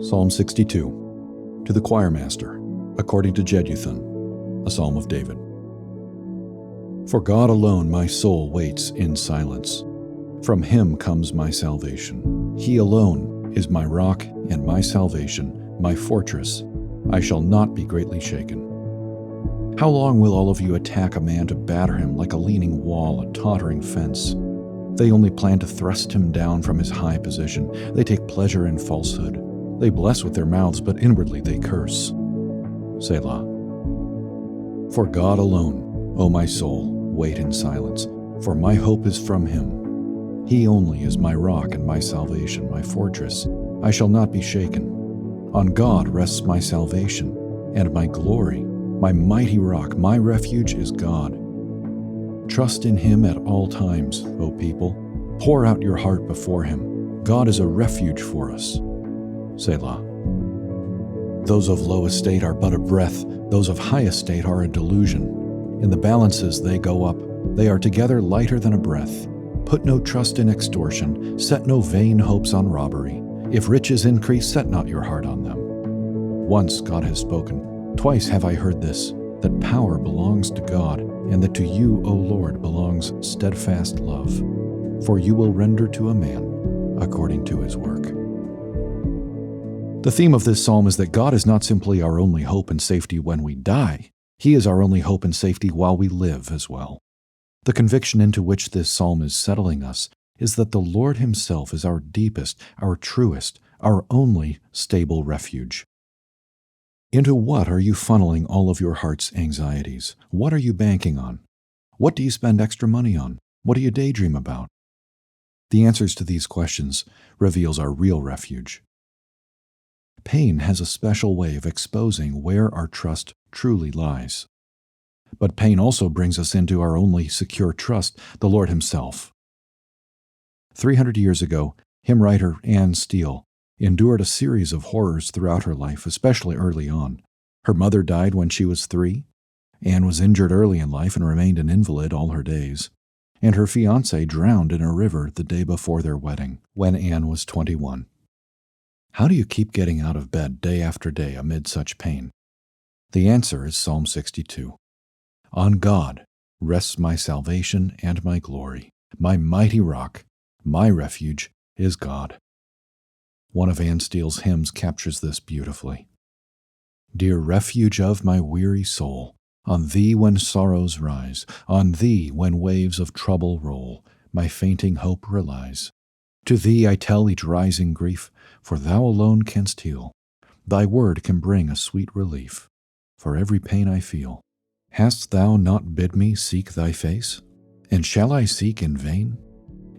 Psalm 62. To the choir master, according to Jeduthun, a psalm of David. For God alone my soul waits in silence. From him comes my salvation. He alone is my rock and my salvation, my fortress. I shall not be greatly shaken. How long will all of you attack a man to batter him like a leaning wall, a tottering fence? They only plan to thrust him down from his high position. They take pleasure in falsehood. They bless with their mouths, but inwardly they curse. Selah. For God alone, O my soul, wait in silence, for my hope is from him. He only is my rock and my salvation, my fortress. I shall not be shaken. On God rests my salvation and my glory. My mighty rock, my refuge is God. Trust in him at all times, O people. Pour out your heart before him. God is a refuge for us. Selah. Those of low estate are but a breath. Those of high estate are a delusion. In the balances they go up. They are together lighter than a breath. Put no trust in extortion. Set no vain hopes on robbery. If riches increase, set not your heart on them. Once God has spoken. Twice have I heard this, that power belongs to God, and that to you, O Lord, belongs steadfast love. For you will render to a man according to his work. The theme of this psalm is that God is not simply our only hope and safety when we die. He is our only hope and safety while we live as well. The conviction into which this psalm is settling us is that the Lord himself is our deepest, our truest, our only stable refuge. Into what are you funneling all of your heart's anxieties? What are you banking on? What do you spend extra money on? What do you daydream about? The answers to these questions reveals our real refuge. Pain has a special way of exposing where our trust truly lies. But pain also brings us into our only secure trust, the Lord himself. 300 years ago, hymn writer Anne Steele endured a series of horrors throughout her life, especially early on. Her mother died when she was 3. Anne was injured early in life and remained an invalid all her days. And her fiancé drowned in a river the day before their wedding, when Anne was 21. How do you keep getting out of bed day after day amid such pain? The answer is Psalm 62. On God rests my salvation and my glory. My mighty rock, my refuge is God. One of Anne Steele's hymns captures this beautifully. Dear refuge of my weary soul, on thee when sorrows rise, on thee when waves of trouble roll, my fainting hope relies. To thee I tell each rising grief, for thou alone canst heal. Thy word can bring a sweet relief for every pain I feel. Hast thou not bid me seek thy face? And shall I seek in vain?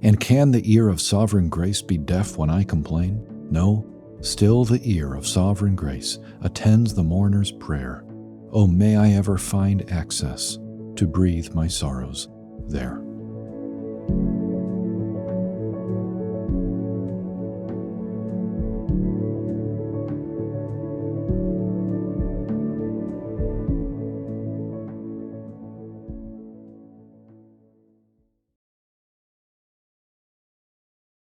And can the ear of sovereign grace be deaf when I complain? No, still the ear of sovereign grace attends the mourner's prayer. Oh, may I ever find access to breathe my sorrows there.